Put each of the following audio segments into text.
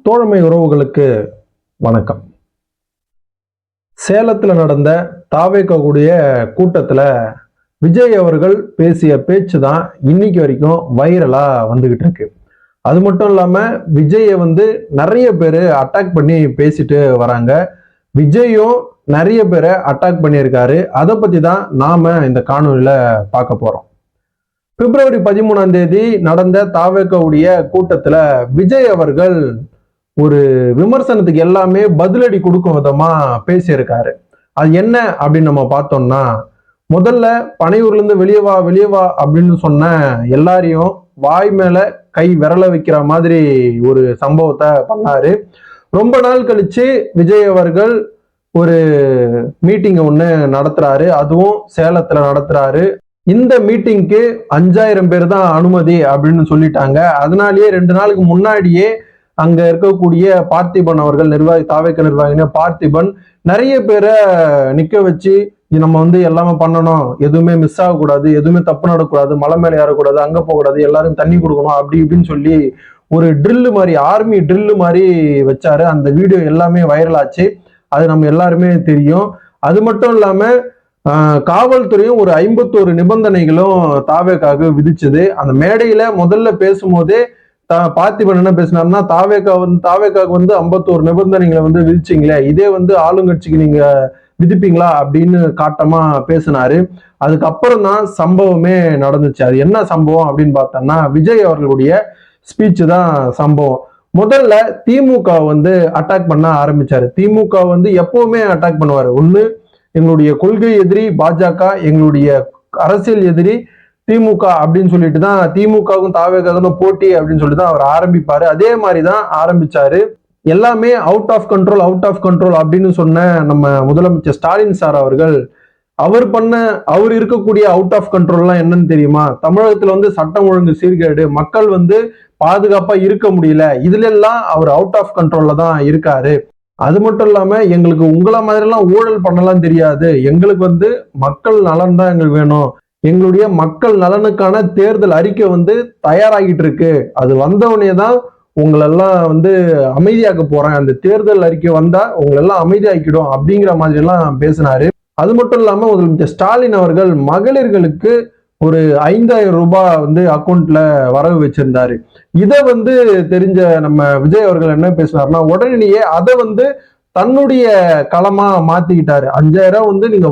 தோழமை உறவுகளுக்கு வணக்கம். சேலத்துல நடந்த தாவேக்கக்கூடிய கூட்டத்துல விஜய் அவர்கள் பேசிய பேச்சு தான் இன்னைக்கு வரைக்கும் வைரலா வந்துகிட்டு இருக்கு. அது மட்டும் இல்லாம விஜயை நிறைய பேர் அட்டாக் பண்ணி பேசிட்டு வராங்க. விஜயும் நிறைய பேரை அட்டாக் பண்ணியிருக்காரு. அதை பத்தி தான் நாம இந்த காணொலியில பார்க்க போறோம். பிப்ரவரி 13ஆம் தேதி நடந்த தாவேக்கவுடைய கூட்டத்துல விஜய் அவர்கள் ஒரு விமர்சனத்துக்கு எல்லாமே பதிலடி கொடுக்கும் விதமா பேசியிருக்காரு. அது என்ன அப்படின்னு நம்ம பார்த்தோம்னா, முதல்ல பனையூர்ல இருந்து வெளியே வா அப்படின்னு சொன்ன எல்லாரையும் வாய் மேல கை விரல வைக்கிற மாதிரி ஒரு சம்பவத்தை பண்ணாரு. ரொம்ப நாள் கழிச்சு விஜய் அவர்கள் ஒரு மீட்டிங் ஒண்ணு நடத்துறாரு. அதுவும் சேலத்துல நடத்துறாரு. இந்த மீட்டிங்க்கு 5000 பேர் தான் அனுமதி அப்படின்னு சொல்லிட்டாங்க. அதனாலேயே 2 நாளுக்கு முன்னாடியே அங்க இருக்கக்கூடிய பார்த்திபன் அவர்கள் தாவேக்க நிர்வாகின பார்த்திபன் நிறைய பேரை நிக்க வச்சு நம்ம எல்லாமே பண்ணணும், எதுவுமே மிஸ் ஆகக்கூடாது, எதுவுமே தப்பு நடக்கூடாது, மலை மேல ஏறக்கூடாது, அங்க போகக்கூடாது, எல்லாரும் தண்ணி கொடுக்கணும் அப்படி இப்படின்னு சொல்லி ஒரு ட்ரில்லு மாதிரி, ஆர்மி ட்ரில்லு மாதிரி வச்சாரு. அந்த வீடியோ எல்லாமே வைரல் ஆச்சு. அது நம்ம எல்லாருமே தெரியும். அது மட்டும் இல்லாம காவல்துறையும் ஒரு 51 நிபந்தனைகளும் தாவேக்காக விதிச்சது. அந்த மேடையில முதல்ல பேசும்போதே பார்த்திபன் என்ன பேசினார்னா, தாவேக்காவுக்கு 51 நிபந்தனைகளை விதிச்சிங்களே, இதே ஆளுங்கட்சிக்கு நீங்க விதிப்பீங்களா அப்படின்னு காட்டமா பேசினாரு. அதுக்கப்புறம் தான் சம்பவமே நடந்துச்சு. அது என்ன சம்பவம் அப்படின்னு பார்த்தோம்னா, விஜய் அவர்களுடைய ஸ்பீச் தான் சம்பவம். முதல்ல திமுக அட்டாக் பண்ண ஆரம்பிச்சாரு. திமுக எப்பவுமே அட்டாக் பண்ணுவாரு. ஒண்ணு எங்களுடைய கொள்கை எதிரி பாஜக, எங்களுடைய அரசியல் எதிரி திமுக அப்படின்னு சொல்லிட்டு தான் திமுகவும் தாவேக்காவும் போட்டி அப்படின்னு சொல்லிட்டு தான் அவர் ஆரம்பிப்பாரு. அதே மாதிரிதான் ஆரம்பிச்சாரு. எல்லாமே அவுட் ஆஃப் கண்ட்ரோல் அப்படின்னு சொன்ன நம்ம முதலமைச்சர் ஸ்டாலின் சார் அவர்கள் அவர் இருக்கக்கூடிய அவுட் ஆஃப் கண்ட்ரோல்லாம் என்னன்னு தெரியுமா? தமிழகத்துல சட்டம் ஒழுங்கு சீர்கேடு, மக்கள் பாதுகாப்பா இருக்க முடியல, இதுல எல்லாம் அவர் அவுட் ஆஃப் கண்ட்ரோல்ல தான் இருக்காரு. அது மட்டும் இல்லாம எங்களுக்கு உங்களை மாதிரி எல்லாம் ஊழல் பண்ணலாம் தெரியாது, எங்களுக்கு மக்கள் நலன் தான் எங்களுக்கு வேணும், எங்களுடைய மக்கள் நலனுக்கான தேர்தல் அறிக்கை தயாராகிட்டு இருக்கு, அது வந்தவனே தான் உங்களெல்லாம் அமைதியாக்க போறேன், அந்த தேர்தல் அறிக்கை வந்தா உங்களெல்லாம் அமைதியாக்கிடும் அப்படிங்கிற மாதிரி எல்லாம் பேசினாரு. அது மட்டும் இல்லாம முதலமைச்சர் ஸ்டாலின் அவர்கள் மகளிர்களுக்கு ஒரு 5000 ரூபாய் அக்கௌண்ட்ல வரவு வச்சிருந்தாரு. இதை தெரிஞ்ச நம்ம விஜய் அவர்கள் என்ன பேசினாருன்னா, உடனேயே அதை தன்னுடைய களமா மாத்திக்கிட்டாரு. 5000 நீங்க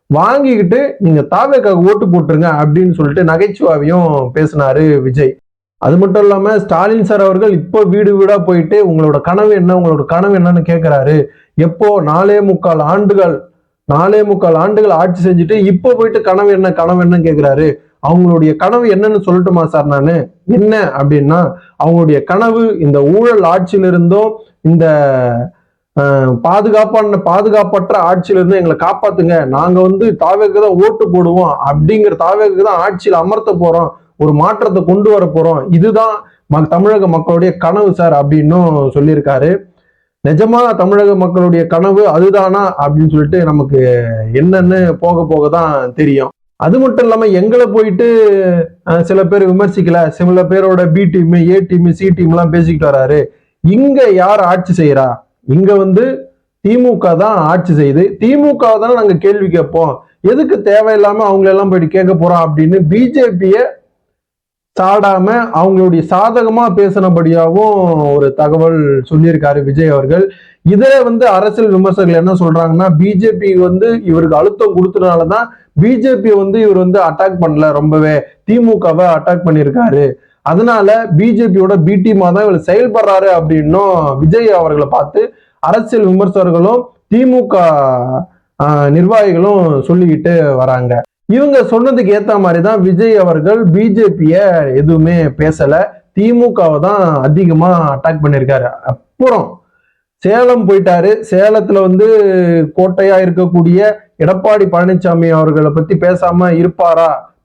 வாங்கிக்கிட்டு நீங்க தாவேக்காக ஓட்டு போட்டுருங்க அப்படின்னு சொல்லிட்டு நகைச்சுவாவையும் பேசினாரு விஜய். அது மட்டும் இல்லாம ஸ்டாலின் சார் அவர்கள் இப்போ வீடு வீடா போயிட்டு உங்களோட கனவு என்னன்னு கேட்கிறாரு. எப்போ 4.25 ஆண்டுகள் ஆட்சி செஞ்சுட்டு இப்போ போயிட்டு கனவு என்னன்னு கேட்கிறாரு. அவங்களுடைய கனவு என்னன்னு சொல்லட்டுமா சார்? நானு என்ன அப்படின்னா, அவங்களுடைய கனவு இந்த ஊழல் ஆட்சியிலிருந்தும் இந்த பாதுகாப்பற்ற ஆட்சியிலிருந்து எங்களை காப்பாத்துங்க, நாங்க தாவேக்கு தான் ஓட்டு போடுவோம், அப்படிங்கிற தாவேக்கு தான் ஆட்சியில் அமர்த்த போறோம், ஒரு மாற்றத்தை கொண்டு வர போறோம், இதுதான் தமிழக மக்களுடைய கனவு சார் அப்படின்னும் சொல்லியிருக்காரு. நிஜமா தமிழக மக்களுடைய கனவு அதுதானா அப்படின்னு சொல்லிட்டு நமக்கு என்னன்னு போக தான் தெரியும். அது மட்டும் இல்லாம எங்களை போயிட்டு சில பேர் விமர்சிக்கல, சில பேரோட B team, A team, C team எல்லாம் பேசிக்கிட்டு வராரு. இங்க யார் ஆட்சி செய்யறா? இங்க திமுக தான் ஆட்சி செய்யுது. திமுக தானே நாங்க கேள்வி கேட்போம், எதுக்கு தேவையில்லாம அவங்களெல்லாம் போயிட்டு கேட்க போறோம் அப்படின்னு பிஜேபிய சாடாம அவங்களுடைய சாதகமா பேசினபடியாவும் ஒரு தகவல் சொல்லியிருக்காரு விஜய் அவர்கள். இதை அரசியல் விமர்சகர்கள் என்ன சொல்றாங்கன்னா, பிஜேபி இவருக்கு அழுத்தம் கொடுத்ததுனாலதான் பிஜேபி இவர் அட்டாக் பண்ணல, ரொம்பவே திமுகவை அட்டாக் பண்ணியிருக்காரு, அதனால பிஜேபியோட பி டீமா தான் இவர் செயல்படுறாரு அப்படின்னும் விஜய் அவர்களை பார்த்து அரசியல் விமர்சகர்களும் திமுக நிர்வாகிகளும் சொல்லிக்கிட்டு வராங்க. இவங்க சொன்னதுக்கு ஏத்த மாதிரிதான் விஜய் அவர்கள் பிஜேபிய எதுவுமே பேசல, திமுகவை தான் அதிகமா அட்டாக் பண்ணியிருக்காரு. அப்புறம் சேலம் போயிட்டாரு. சேலத்துல கோட்டையா இருக்கக்கூடிய எடப்பாடி பழனிசாமி அவர்களை பத்தி பேசாம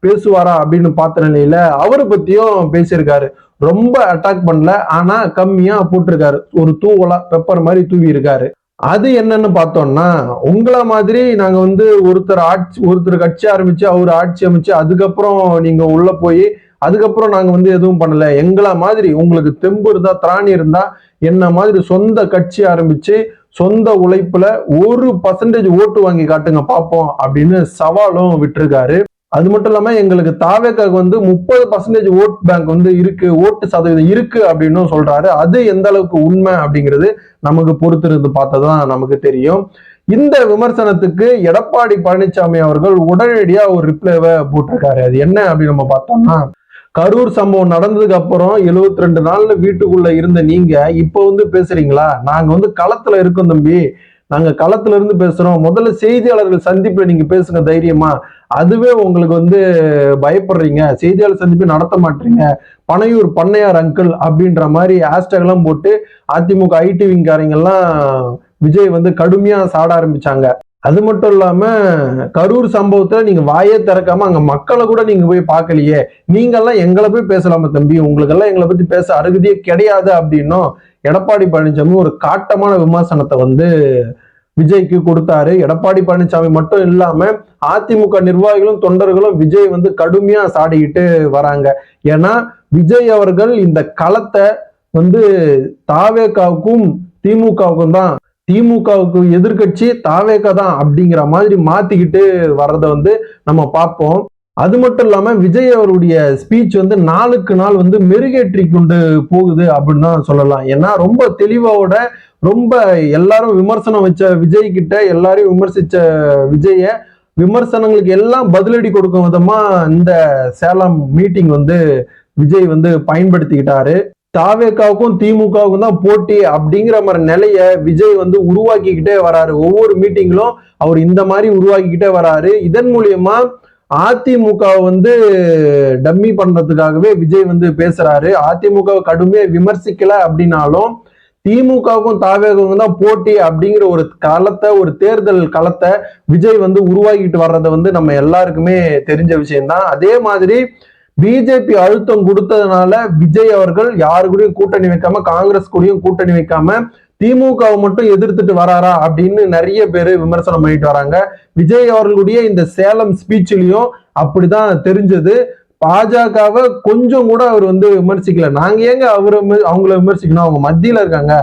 பேசுவாரா அப்படின்னு பார்த்த நிலையில அவரை பத்தியும் பேசியிருக்காரு. ரொம்ப அட்டாக் பண்ணல, ஆனா கம்மியா போட்டிருக்காரு, ஒரு தூவலா பெப்பர் மாதிரி தூவி இருக்காரு. அது என்னன்னு பார்த்தோம்னா, உங்கள மாதிரி நாங்க வந்து ஒருத்தர் கட்சி ஆரம்பிச்சு, அவரு ஆட்சி அமைச்சு, அதுக்கப்புறம் நீங்க உள்ள போய், அதுக்கப்புறம் நாங்க வந்து எதுவும் பண்ணல. எங்கள மாதிரி உங்களுக்கு தெம்பு இருந்தா, திராணி இருந்தா, என்ன மாதிரி சொந்த கட்சி ஆரம்பிச்சு, சொந்த உழைப்புல 1% ஓட்டு வாங்கி காட்டுங்க பார்ப்போம் அப்படின்னு சவாலும் விட்டிருக்காரு. அது மட்டும் இல்லாம எங்களுக்கு தாவேக்காக்கு வந்து 30% ஓட் பேங்க் வந்து இருக்கு, ஓட்டு சதவீதம் இருக்கு அப்படின்னு சொல்றாரு. அது எந்த அளவுக்கு உண்மை அப்படிங்கிறது நமக்கு பொறுத்திருந்து பார்த்ததான் நமக்கு தெரியும். இந்த விமர்சனத்துக்கு எடப்பாடி பழனிசாமி அவர்கள் உடனடியா ஒரு ரிப்ளைவை போட்டிருக்காரு. அது என்ன அப்படின்னு நம்ம பார்த்தோம்னா, கரூர் சம்பவம் நடந்ததுக்கு அப்புறம் 72 நாள்ல வீட்டுக்குள்ள இருந்த நீங்க இப்ப வந்து பேசுறீங்களா? நாங்க வந்து களத்துல இருக்கோம் தம்பி, நாங்க களத்துல இருந்து பேசுறோம். முதல்ல செய்தியாளர்கள் சந்திப்புல நீங்க பேசுங்க தைரியமா. அதுவே உங்களுக்கு வந்து பயப்படுறீங்க, செய்தியாளர் சந்திப்பு நடத்த மாட்டீங்க, பனையூர் பண்ணையார் அங்கிள் அப்படின்ற மாதிரி ஹேஷ்டேக் எல்லாம் போட்டு அதிமுக ஐடி விங்காரங்க எல்லாம் விஜய் வந்து கடுமையா சாட ஆரம்பிச்சாங்க. அது மட்டும் இல்லாம கரூர் சம்பவத்துல நீங்க வாயே திறக்காம அங்க மக்களை கூட நீங்க போய் பார்க்கலையே, நீங்க எல்லாம் எங்களை போய் பேசலாமா தம்பி, உங்களுக்கு எல்லாம் எங்களை பத்தி பேச அருகதையே கிடையாது அப்படின்னும் எடப்பாடி பழனிசாமி ஒரு காட்டமான விமர்சனத்தை வந்து விஜய்க்கு கொடுத்தாரு. எடப்பாடி பழனிசாமி மட்டும் இல்லாம அதிமுக நிர்வாகிகளும் தொண்டர்களும் விஜய் வந்து கடுமையா சாடிக்கிட்டு வராங்க. ஏன்னா விஜய் அவர்கள் இந்த களத்தை வந்து தாவேகாவுக்கும் திமுகவுக்கும் தான், திமுகவுக்கு எதிர்கட்சி தாவேகா தான் அப்படிங்கிற மாதிரி மாத்திக்கிட்டு வர்றத வந்து நம்ம பார்ப்போம். அது மட்டும் இல்லாம விஜய் அவருடைய ஸ்பீச் வந்து நாளுக்கு நாள் வந்து மெருகேற்றி கொண்டு போகுது அப்படின்னு தான் சொல்லலாம். ஏன்னா ரொம்ப தெளிவோட, ரொம்ப எல்லாரும் விமர்சனம் வச்ச விஜய் கிட்ட, எல்லாரையும் விமர்சிச்ச விஜய விமர்சனங்களுக்கு எல்லாம் பதிலடி கொடுக்கும் விதமா இந்த சேலம் மீட்டிங் வந்து விஜய் வந்து பயன்படுத்திக்கிட்டாரு. தாவேகாவுக்கும் திமுகவுக்கும் தான் போட்டி அப்படிங்கிற மாதிரி நிலைய விஜய் வந்து உருவாக்கிக்கிட்டே வராரு. ஒவ்வொரு மீட்டிங்கிலும் அவர் இந்த மாதிரி உருவாக்கிக்கிட்டே வராரு. இதன் மூலியமா அதிமுக வந்து டம்மி பண்றதுக்காகவே விஜய் வந்து பேசுறாரு. அதிமுக கடுமையா விமர்சிக்கல அப்படின்னாலும் திமுகவுக்கும் தாவேகாவுக்கும் தான் போட்டி அப்படிங்கிற ஒரு களத்தை, ஒரு தேர்தல் களத்தை விஜய் வந்து உருவாக்கிட்டு வர்றதை வந்து நம்ம எல்லாருக்குமே தெரிஞ்ச விஷயம்தான். அதே மாதிரி பிஜேபி அழுத்தம் கொடுத்ததுனால விஜய் அவர்கள் யாரு கூடயும் கூட்டணி வைக்காம, காங்கிரஸ் கூடயும் கூட்டணி வைக்காம திமுகவை மட்டும் எதிர்த்துட்டு வராரா அப்படின்னு நிறைய பேர் விமர்சனம் பண்ணிட்டு வராங்க. விஜய் அவர்களுடைய இந்த சேலம் ஸ்பீச்லயும் அப்படிதான் தெரிஞ்சது. பாஜகவை கொஞ்சம் கூட அவர் வந்து விமர்சிக்கல. நாங்க ஏங்க அவங்கள விமர்சிக்கணும், அவங்க மத்தியில இருக்காங்க,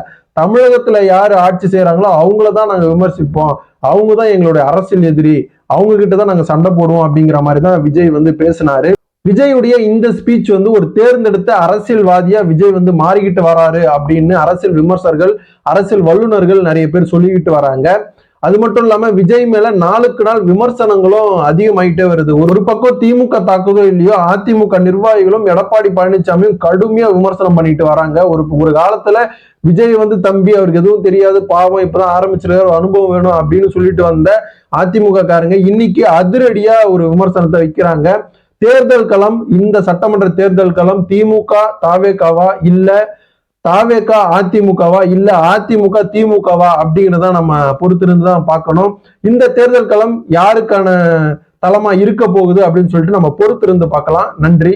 தமிழகத்துல யாரு ஆட்சி செய்யறாங்களோ அவங்களதான் நாங்க விமர்சிப்போம், அவங்கதான் எங்களுடைய அரசியல் எதிரி, அவங்க கிட்டதான் நாங்க சண்டை போடுவோம் அப்படிங்கிற மாதிரிதான் விஜய் வந்து பேசினாரு. விஜயுடைய இந்த ஸ்பீச் வந்து ஒரு தேர்ந்தெடுத்த அரசியல்வாதியா விஜய் வந்து மாறிக்கிட்டு வராரு அப்படின்னு அரசியல் விமர்சகர்கள், அரசியல் வல்லுநர்கள் நிறைய பேர் சொல்லிக்கிட்டு வராங்க. அது மட்டும் இல்லாம விஜய் மேல நாளுக்கு நாள் விமர்சனங்களும் அதிகமாயிட்டே வருது. ஒரு பக்கம் திமுக தாக்குதோ இல்லையோ, அதிமுக நிர்வாகிகளும் எடப்பாடி பழனிசாமியும் கடுமையா விமர்சனம் பண்ணிட்டு வராங்க. ஒரு காலத்துல விஜய் வந்து தம்பி அவருக்கு எதுவும் தெரியாது, பாவம் இப்பதான் ஆரம்பிச்சிருக்காரு, அனுபவம் வேணும் அப்படின்னு சொல்லிட்டு வந்த அதிமுக காரங்க இன்னைக்கு அதிரடியா ஒரு விமர்சனத்தை வைக்கிறாங்க. தேர்தல் களம், இந்த சட்டமன்ற தேர்தல் களம் திமுக தாவேகாவா இல்ல தாவேகா அதிமுகவா இல்ல அதிமுக திமுகவா அப்படிங்கிறத நம்ம பொறுத்திருந்து தான் பார்க்கணும். இந்த தேர்தல் களம் யாருக்கான தளமா இருக்க போகுது அப்படின்னு சொல்லிட்டு நம்ம பொறுத்திருந்து பார்க்கலாம். நன்றி.